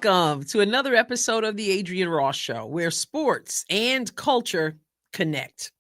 Welcome to another episode of the Adrienne Ross Show, where sports and culture connect.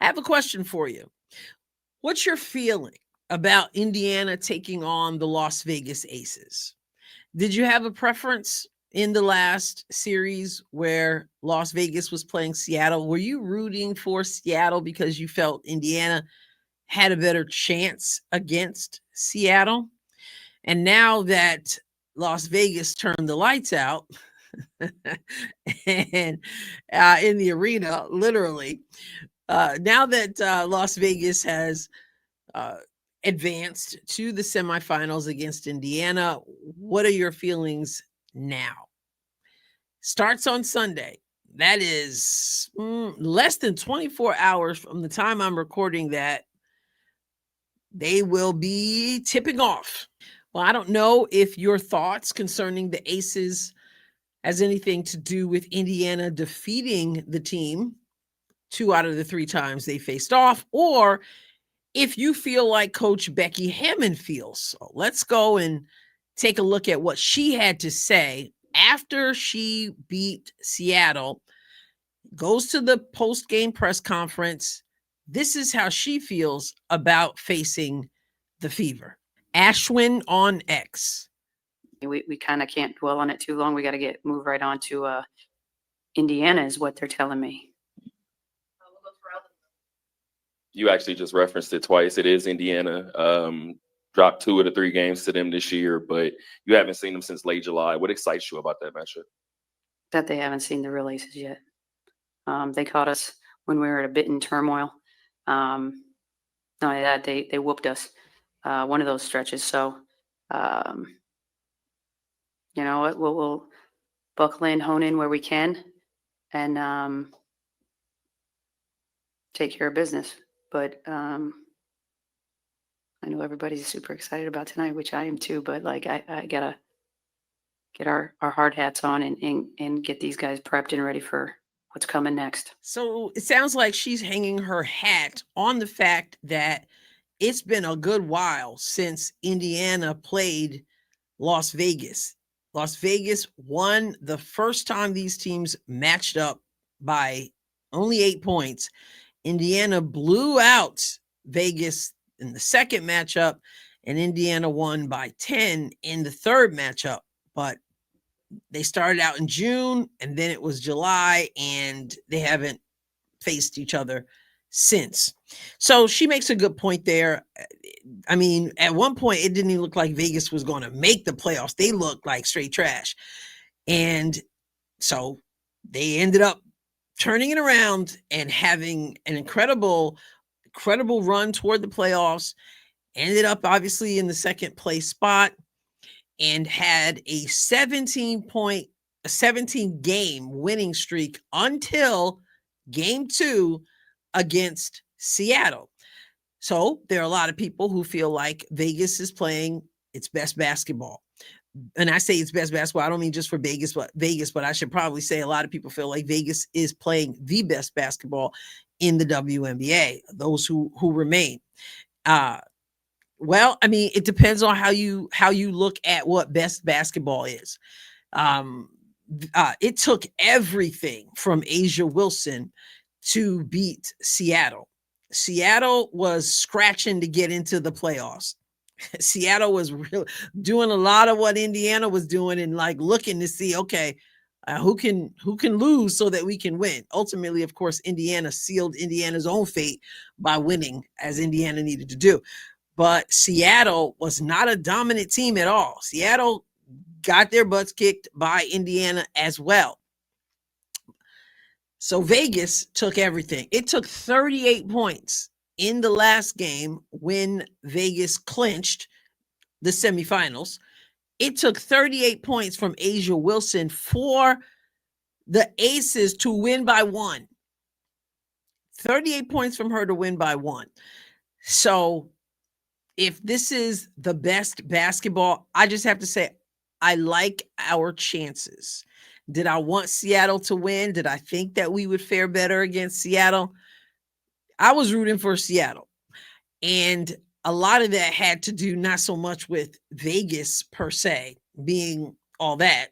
I have a question for you. What's your feeling about Indiana taking on the Las Vegas Aces? Did you have a preference in the last series where Las Vegas was playing Seattle? Were you rooting for Seattle because you felt Indiana had a better chance against Seattle? And now that Las Vegas turned the lights out and in the arena, literally, now that Las Vegas has advanced to the semifinals against Indiana, what are your feelings now? Starts on Sunday. That is less than 24 hours from the time I'm recording that. They will be tipping off. Well, I don't know if your thoughts concerning the Aces has anything to do with Indiana defeating the team 2 out of the 3 times they faced off, or if you feel like Coach Becky Hammon feels. So let's go and take a look at what she had to say after she beat Seattle. Goes to the post-game press conference. This is how she feels about facing the Fever. Ashwin on X. We kind of can't dwell on it too long. We got to move right on to Indiana is what they're telling me. You actually just referenced it twice. It is Indiana. Dropped 2 of the 3 games to them this year, but you haven't seen them since late July. What excites you about that matchup? That they haven't seen the real Aces yet. They caught us when we were at a bit in turmoil. Not only that, they whooped us one of those stretches. So, you know what? We'll buckle in, hone in where we can, and take care of business. But I know everybody's super excited about tonight, which I am too. But like, I gotta get our hard hats on and get these guys prepped and ready for what's coming next. So it sounds like she's hanging her hat on the fact that it's been a good while since Indiana played Las Vegas. Las Vegas won the first time these teams matched up by only 8 points. Indiana blew out Vegas in the second matchup, and Indiana won by 10 in the third matchup. But they started out in June, and then it was July, and they haven't faced each other since. So she makes a good point there. I mean, at one point, it didn't even look like Vegas was going to make the playoffs. They looked like straight trash. And so they ended up turning it around and having an incredible run toward the playoffs. Ended up, obviously, in the second place spot and had a 17-game winning streak until game 2 against Seattle. So there are a lot of people who feel like Vegas is playing its best basketball. And I say it's best basketball. I don't mean just for Vegas, but I should probably say a lot of people feel like Vegas is playing the best basketball in the WNBA, those who remain. Well, I mean, it depends on how you look at what best basketball is. It took everything from Asia Wilson to beat Seattle. Seattle was scratching to get into the playoffs. Seattle was really doing a lot of what Indiana was doing and like looking to see, okay, who can lose so that we can win. Ultimately, of course, Indiana sealed Indiana's own fate by winning, as Indiana needed to do. But Seattle was not a dominant team at all. Seattle got their butts kicked by Indiana as well. So Vegas took everything. It took 38 points in the last game when Vegas clinched the semifinals. It took 38 points from Asia Wilson for the Aces to win by 1. 38 points from her to win by 1. So if this is the best basketball, I just have to say, I like our chances. Did I want Seattle to win? Did I think that we would fare better against Seattle? I was rooting for Seattle. And a lot of that had to do not so much with Vegas per se being all that,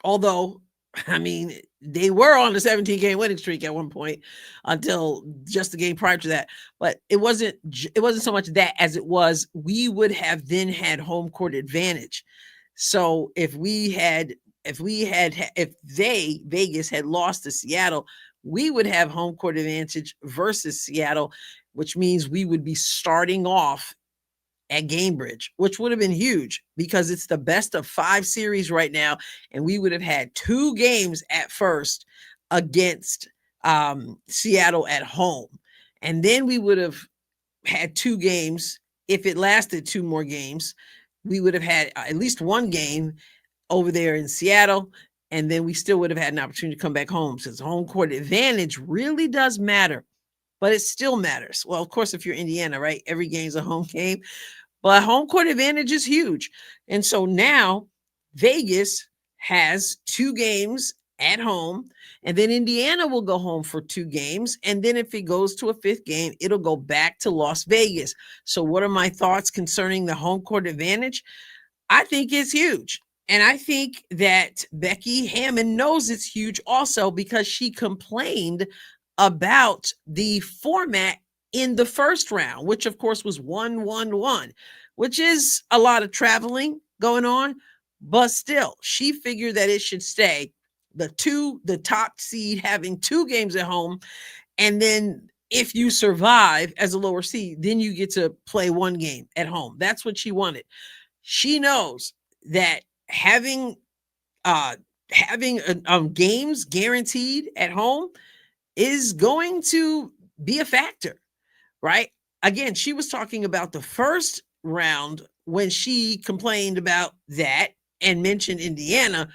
Although, I mean, they were on the 17-game winning streak at one point until just the game prior to that. But it wasn't so much that as it was we would have then had home court advantage. So if Vegas had lost to Seattle, we would have home court advantage versus Seattle, which means we would be starting off at Gamebridge, which would have been huge because it's the best of 5 series right now. And we would have had 2 games at first against Seattle at home. And then we would have had 2 games. If it lasted 2 more games, we would have had at least 1 game over there in Seattle. And then we still would have had an opportunity to come back home, since home court advantage really does matter, but it still matters. Well, of course, if you're Indiana, right? Every game's a home game, but home court advantage is huge. And so now Vegas has 2 games at home, and then Indiana will go home for 2 games. And then if it goes to a 5th game, it'll go back to Las Vegas. So what are my thoughts concerning the home court advantage? I think it's huge. And I think that Becky Hammon knows it's huge also, because she complained about the format in the first round, which of course was 1-1-1, which is a lot of traveling going on, but still she figured that it should stay the top seed having 2 games at home. And then if you survive as a lower seed, then you get to play 1 game at home. That's what she wanted. She knows that having games guaranteed at home is going to be a factor, right? Again, she was talking about the first round when she complained about that and mentioned Indiana,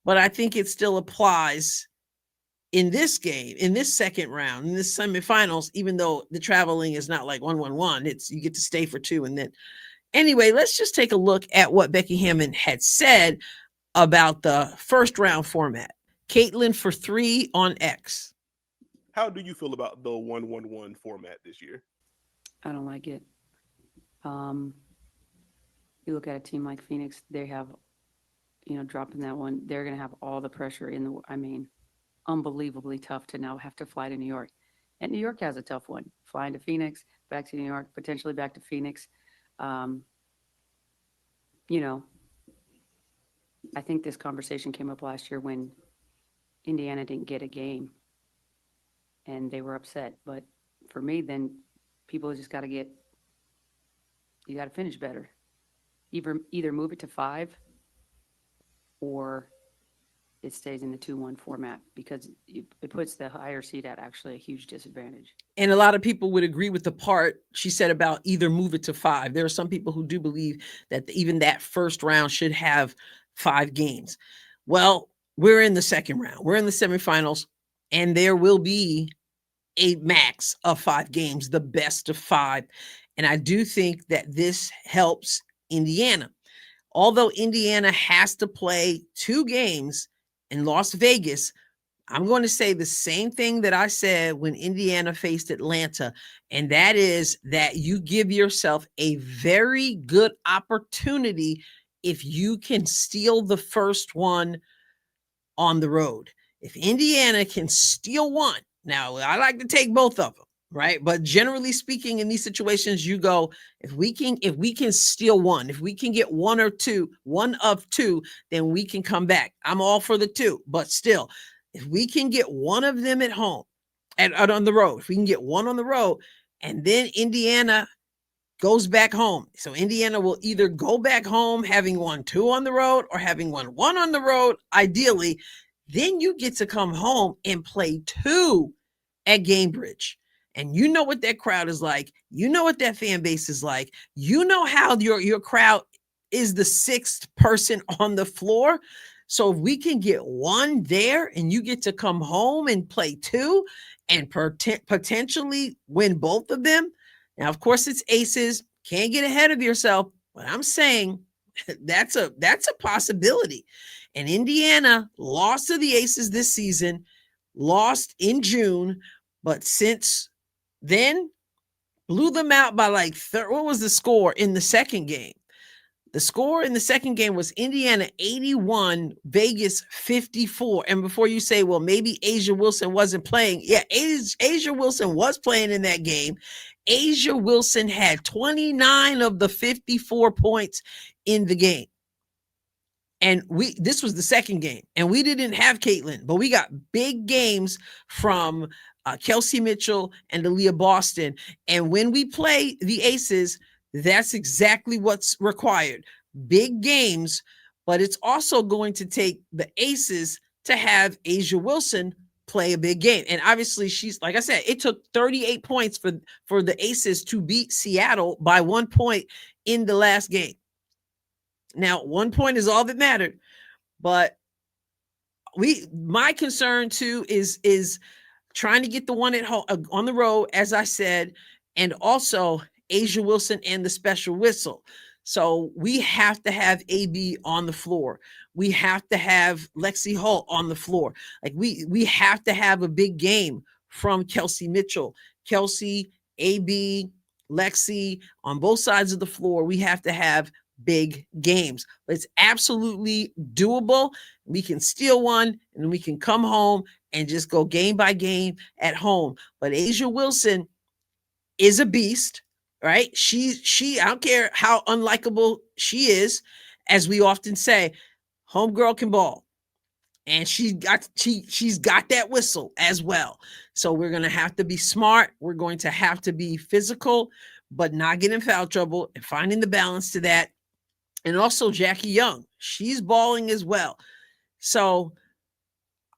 but I think it still applies in this game, in this second round, in this semifinals, even though the traveling is not like 1-1-1, it's you get to stay for 2. And then anyway, let's just take a look at what Becky Hammon had said about the first round format. Caitlin for 3 on X. How do you feel about the 1-1-1 format this year? I don't like it. You look at a team like Phoenix, they have, dropping that one, they're going to have all the pressure unbelievably tough to now have to fly to New York. And New York has a tough one, flying to Phoenix, back to New York, potentially back to Phoenix. I think this conversation came up last year when Indiana didn't get a game and they were upset. But for me, then people just got to you got to finish better. Either move it to 5 or it stays in the 2-1 format, because it puts the higher seed at actually a huge disadvantage. And a lot of people would agree with the part she said about either move it to 5. There are some people who do believe that even that first round should have 5 games. Well, we're in the second round. We're in the semifinals, and there will be a max of 5 games, the best of 5. And I do think that this helps Indiana. Although Indiana has to play 2 games in Las Vegas, I'm going to say the same thing that I said when Indiana faced Atlanta, and that is that you give yourself a very good opportunity if you can steal the first one on the road. If Indiana can steal one, now I like to take both of them, right? But generally speaking, in these situations, you go, if we can steal one, if we can get 1 of 2, then we can come back. I'm all for the 2, but still, if we can get one of them at home and on the road, if we can get one on the road, and then Indiana goes back home. So Indiana will either go back home having won 2 on the road or having won 1 on the road, ideally. Then you get to come home and play 2 at Gamebridge. And you know what that crowd is like. You know what that fan base is like. You know how your crowd is the 6th person on the floor. So if we can get 1 there and you get to come home and play 2 and potentially win both of them. Now, of course, it's aces. Can't get ahead of yourself. But I'm saying that's a possibility. And Indiana lost to the Aces this season, lost in June, but since then blew them out by like what was the score in the second game? The score in the second game was Indiana 81, Vegas 54. And before you say, well, maybe Asia Wilson wasn't playing. Yeah, Asia Wilson was playing in that game. Asia Wilson had 29 of the 54 points in the game. And this was the second game, and we didn't have Caitlin, but we got big games from Kelsey Mitchell and Aaliyah Boston. And when we play the Aces, that's exactly what's required. Big games, but it's also going to take the Aces to have Asia Wilson play a big game. And obviously she's, like I said, it took 38 points for the Aces to beat Seattle by 1 point in the last game. Now, 1 point is all that mattered, but my concern too is trying to get the one at home on the road, as I said, and also Asia Wilson and the special whistle. So we have to have AB on the floor. We have to have Lexi Hull on the floor. Like we have to have a big game from Kelsey Mitchell, Kelsey, AB, Lexi on both sides of the floor. We have to have big games. But it's absolutely doable. We can steal one and we can come home and just go game by game at home. But Asia Wilson is a beast, right? She I don't care how unlikable she is, as we often say, homegirl can ball. And she's got that whistle as well. So we're going to have to be smart. We're going to have to be physical, but not get in foul trouble, and finding the balance to that. And also Jackie Young, she's balling as well. So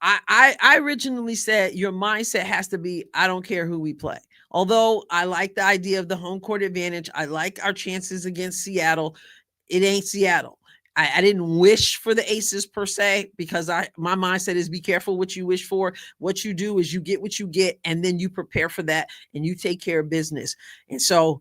I originally said your mindset has to be, I don't care who we play. Although I like the idea of the home court advantage. I like our chances against Seattle. It ain't Seattle. I didn't wish for the Aces per se, because my mindset is be careful what you wish for. What you do is you get what you get, and then you prepare for that and you take care of business. And so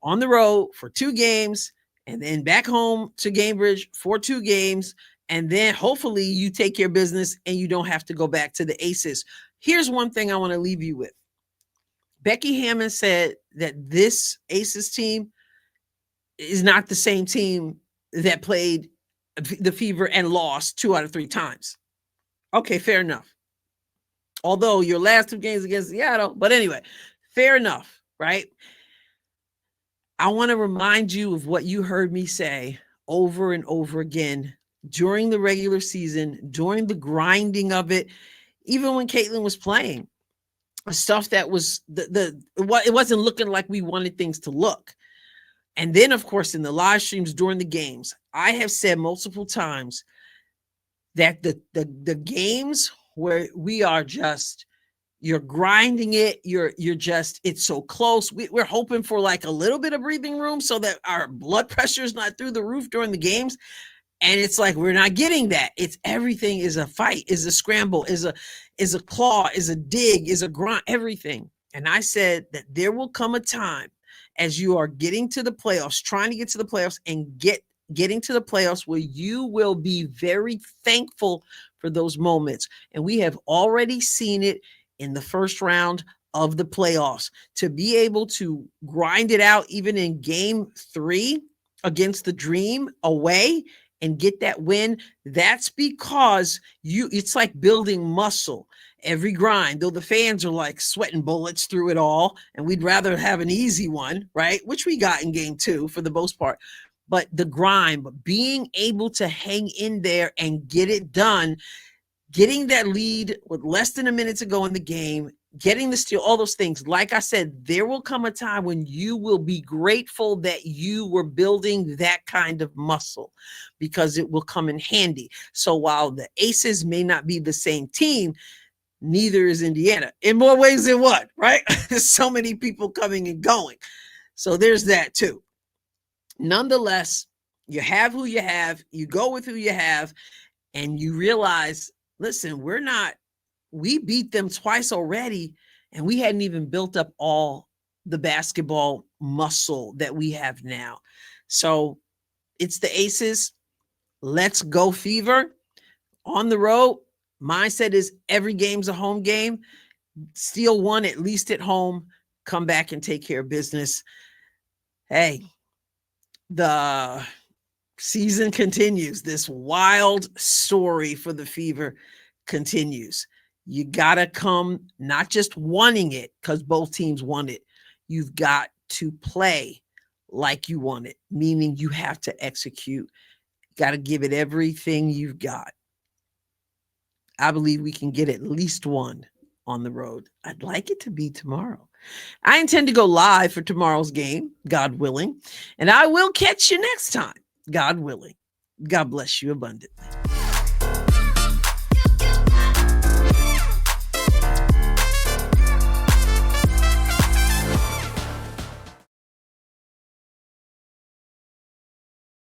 on the road for 2 games, and then back home to Cambridge for 2 games. And then hopefully you take care of business and you don't have to go back to the Aces. Here's one thing I want to leave you with. Becky Hammond said that this Aces team is not the same team that played the Fever and lost 2 out of 3 times. Okay, fair enough. Although your last 2 games against Seattle, but anyway, fair enough, right? I want to remind you of what you heard me say over and over again during the regular season, during the grinding of it, even when Caitlin was playing. Stuff that was it wasn't looking like we wanted things to look. And then, of course, in the live streams during the games, I have said multiple times that the games where we are just, you're grinding it, you're just, it's so close. We're hoping for like a little bit of breathing room so that our blood pressure is not through the roof during the games. And it's like, we're not getting that. It's everything is a fight, is a scramble, is a claw, is a dig, is a grind, everything. And I said that there will come a time as you are getting to the playoffs, trying to get to the playoffs and getting to the playoffs, where you will be very thankful for those moments. And we have already seen it in the first round of the playoffs, to be able to grind it out even in game 3 against the Dream away and get that win. That's because it's like building muscle. Every grind, though the fans are like sweating bullets through it all, and we'd rather have an easy one, right? Which we got in game 2 for the most part. But the grind, being able to hang in there and get it done, getting that lead with less than a minute to go in the game, getting the steal, all those things. Like I said, there will come a time when you will be grateful that you were building that kind of muscle, because it will come in handy. So while the Aces may not be the same team, neither is Indiana. In more ways than one, right? There's so many people coming and going. So there's that too. Nonetheless, you have who you have, you go with who you have, and you realize, listen, we beat them twice already, and we hadn't even built up all the basketball muscle that we have now. So it's the Aces. Let's go Fever. On the road, mindset is every game's a home game. Steal one at least at home. Come back and take care of business. Hey, the season continues. This wild story for the Fever continues. You got to come not just wanting it because both teams want it. You've got to play like you want it, meaning you have to execute. Got to give it everything you've got. I believe we can get at least one on the road. I'd like it to be tomorrow. I intend to go live for tomorrow's game, God willing, and I will catch you next time, God willing. God bless you abundantly.